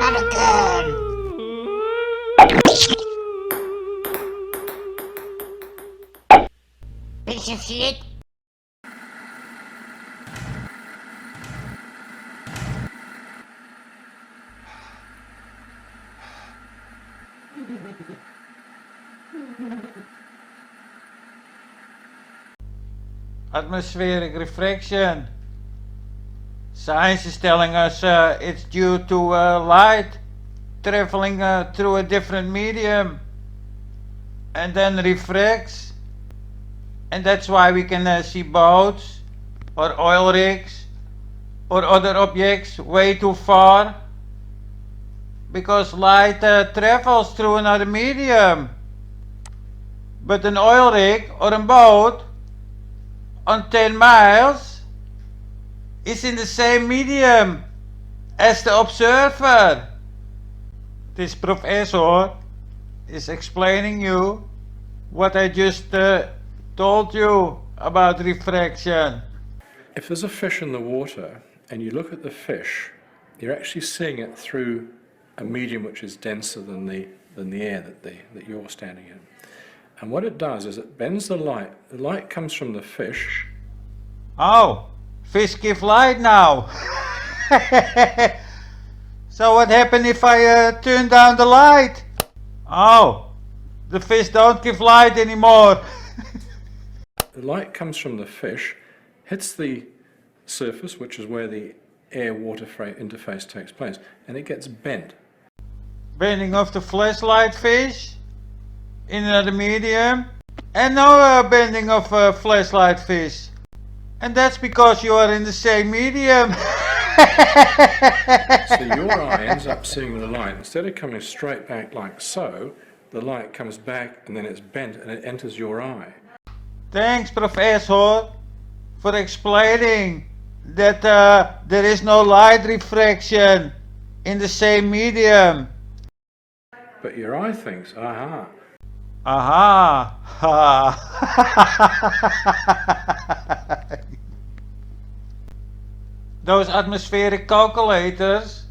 Not again! Piece of shit! Atmospheric refraction. Science is telling us it's due to light traveling through a different medium and then refracts, and that's why we can see boats or oil rigs or other objects way too far, because light travels through another medium. But an oil rig or a boat on 10 miles is in the same medium as the observer. This professor is explaining you what I just told you about refraction. If there's a fish in the water and you look at the fish, you're actually seeing it through a medium which is denser than the air that you're standing in. And what it does is it bends the light. The light comes from the fish. Oh, fish give light now. So what happened if I turn down the light? Oh, the fish don't give light anymore. The light comes from the fish, hits the surface, which is where the air-water interface takes place, and it gets bent. Bending of the flashlight fish in another medium, and no bending of flashlight fish. And that's because you are in the same medium. So your eye ends up seeing the light. Instead of coming straight back like so, the light comes back and then it's bent and it enters your eye. Thanks, Professor, for explaining that there is no light refraction in the same medium. But your eye thinks, aha. Aha! Ha. Those atmospheric calculators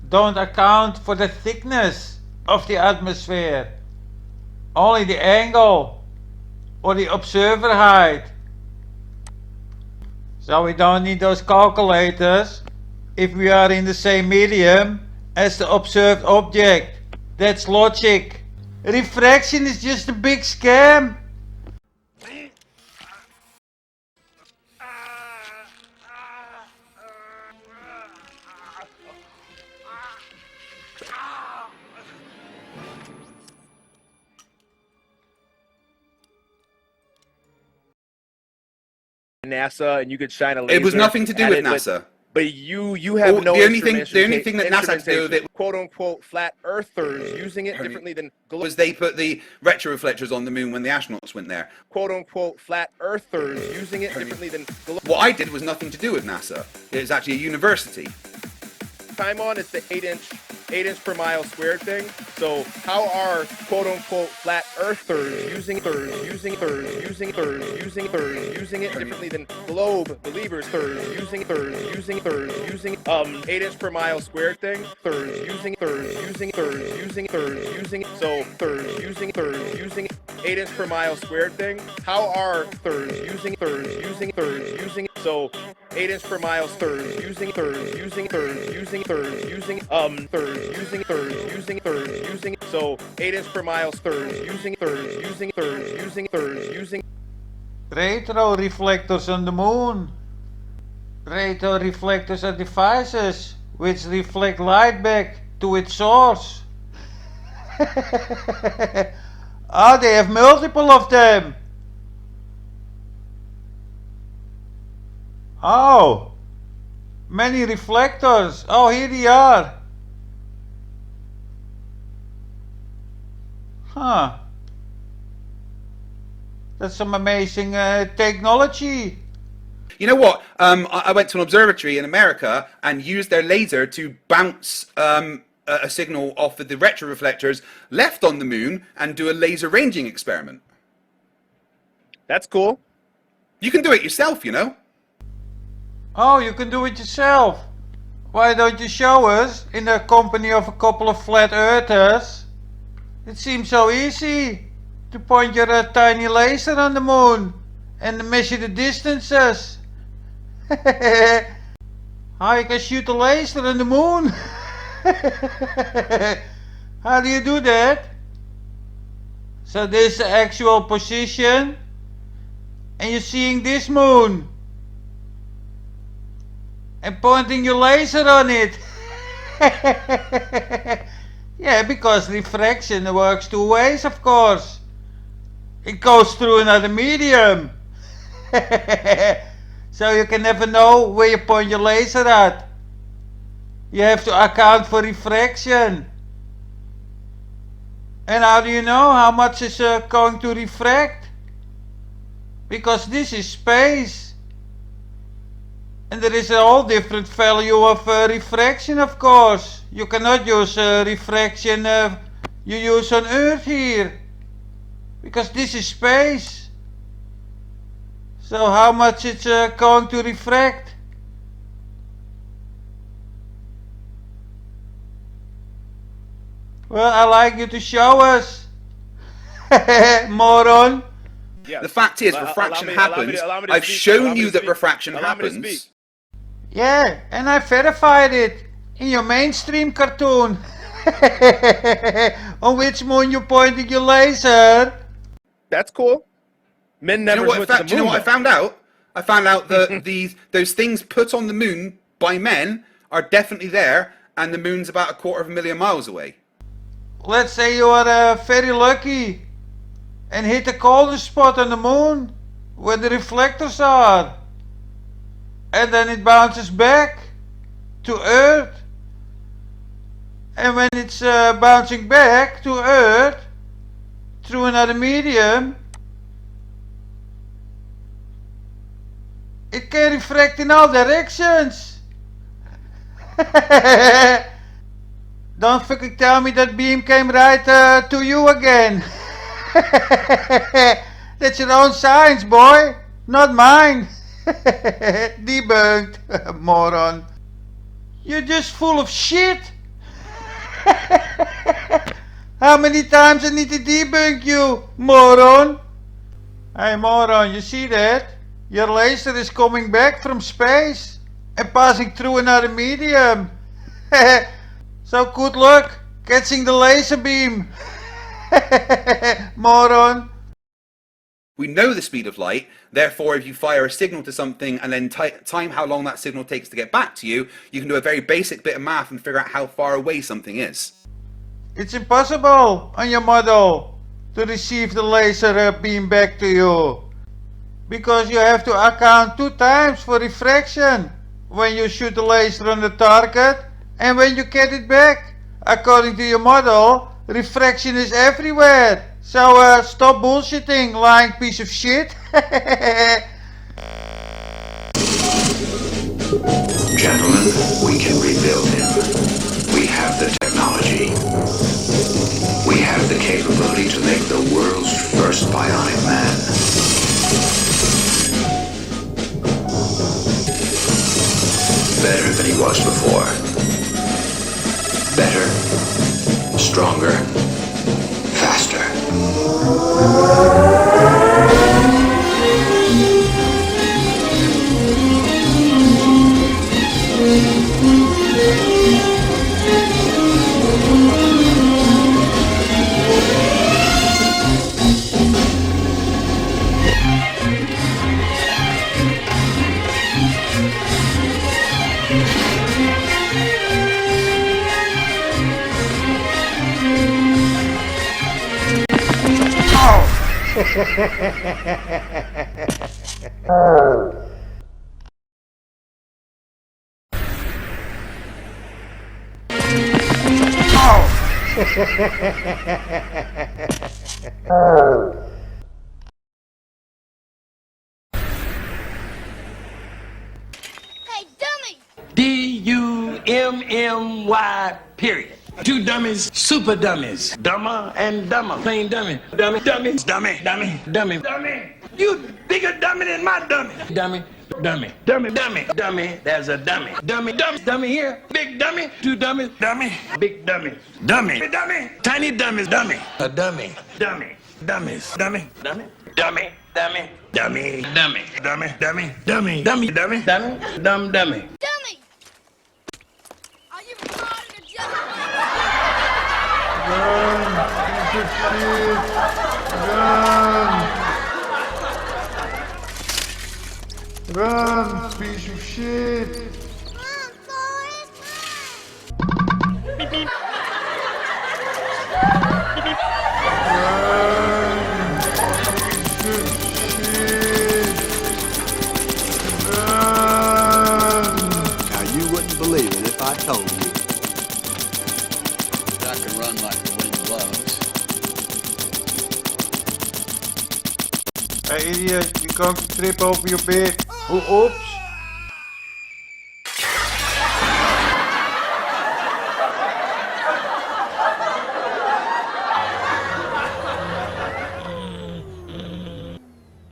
don't account for the thickness of the atmosphere, only the angle or the observer height. So we don't need those calculators if we are in the same medium as the observed object. That's logic. Refraction is just a big scam. NASA, and you could shine a laser. It was nothing to do at with it, NASA. But you have Well, no the only thing that NASA had to do with it, quote unquote flat earthers using it differently than was they put the retroreflectors on the moon when the astronauts went there. quote unquote flat earthers using it differently than What I did was nothing to do with NASA. It was actually a university. time on. It's the 8 inch per mile squared thing. So how are quote unquote flat earthers using it differently than globe believers using 8 inch per mile squared thing using so using 8 inch per mile squared thing. How are using so 8 inch per mile using so 8 inch per mile using Retroreflectors on the moon. Retroreflectors are devices which reflect light back to its source. Oh, they have multiple of them. Oh, many reflectors. Oh, here they are. Huh. That's some amazing technology. You know what? I went to an observatory in America and used their laser to bounce a signal off of the retroreflectors left on the moon and do a laser ranging experiment. That's cool. You can do it yourself, you know. Oh, you can do it yourself. Why don't you show us in the company of a couple of flat earthers? It seems so easy to point your tiny laser on the moon and measure the distances. How you can shoot a laser on the moon? How do you do that? So this is the actual position, and you're seeing this moon and pointing your laser on it. Yeah, because refraction works two ways, of course. It goes through another medium. So you can never know where you point your laser at. You have to account for refraction. And how do you know how much is going to refract? Because this is space. And there is a whole different value of refraction, of course. You cannot use refraction you use on Earth here. Because this is space. So how much it's going to refract? Well, I'd like you to show us. Moron. Yeah. The fact is, Allow- refraction allow me- happens. allow me to I've speak. shown Allow me you to that speak. refraction Allow me to happens. speak. Yeah, and I verified it in your mainstream cartoon. On which moon you pointed your laser? That's cool. Men Do you never know what, went to the moon. do you know what I though. found out? I found out that those things put on the moon by men are definitely there, and the moon's about 250,000 miles away. Let's say you are very lucky and hit the coldest spot on the moon where the reflectors are. And then it bounces back to Earth. And when it's bouncing back to Earth through another medium, it can refract in all directions. Don't fucking tell me that beam came right to you again. That's your own science, boy, not mine. Debunked, moron. You're just full of shit. How many times I need to debunk you, moron? Hey, moron, you see that? Your laser is coming back from space and passing through another medium. So good luck catching the laser beam. Moron. We know the speed of light, therefore if you fire a signal to something and then time how long that signal takes to get back to you, you can do a very basic bit of math and figure out how far away something is. It's impossible on your model to receive the laser beam back to you. Because you have to account 2 times for refraction when you shoot the laser on the target and when you get it back. According to your model, refraction is everywhere. So stop bullshitting, lying piece of shit. Gentlemen, we can rebuild him. We have the technology. We have the capability to make the world's first bionic man. Better than he was before. Better, stronger, faster. Hey, dummy! D-U-M-M-Y, period. 2 dummies, super dummies. Dumber and dumber. Plain dummy. Dummy, dummy, dummy, dummy, dummy, dummy. You bigger dummy than my dummy. Dummy. Dummy. Dummy, dummy, dummy. There's a dummy. Dummy, dummy, dummy here. Big dummy. Two dummies. Dummy. Big dummy. Dummy. Big dummy. Tiny dummies. Dummy. A dummy. Dummy. Dummies. Dummy. Dummy. Dummy. Dummy. Dummy. Dummy. Dummy. Dummy. Dummy. Dummy. Dummy. Dummy. Dumb dummy. Dummy! Are you retarded or just Run, piece of shit! Run, Forrest, Now you wouldn't believe it if I told you. I can run like the wind blows. Hey idiot, you're going to trip over your bed. Oh, oops.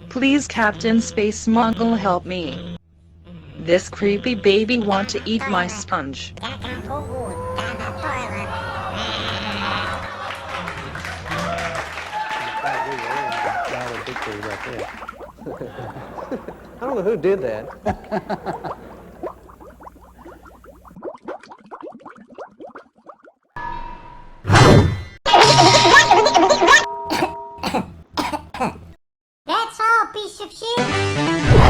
Please, Captain Space Mongol, help me. This creepy baby want to eat my sponge. I don't know who did that. That's all, piece of shit.